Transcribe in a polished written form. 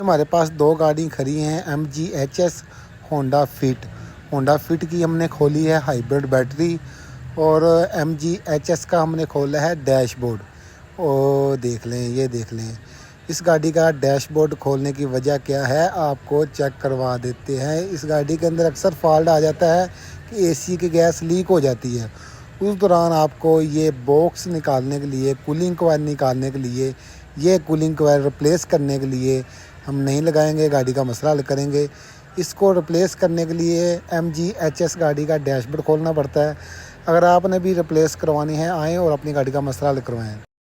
हमारे पास दो गाड़ी खड़ी हैं MG HS होंडा फिट की हमने खोली है हाइब्रिड बैटरी और MG HS का हमने खोला है डैशबोर्ड। और देख लें, ये देख लें इस गाड़ी का डैशबोर्ड खोलने की वजह क्या है, आपको चेक करवा देते हैं। इस गाड़ी के अंदर अक्सर फॉल्ट आ जाता है कि AC की गैस लीक हो जाती है। उस दौरान आपको ये बॉक्स निकालने के लिए, कूलिंग कॉइल निकालने के लिए, ये कूलिंग कॉइल रिप्लेस करने के लिए हम नहीं लगाएंगे, गाड़ी का मसला हल करेंगे। इसको रिप्लेस करने के लिए MG HS गाड़ी का डैशबोर्ड खोलना पड़ता है। अगर आपने भी रिप्लेस करवानी है, आएँ और अपनी गाड़ी का मसला हल करवाएँ।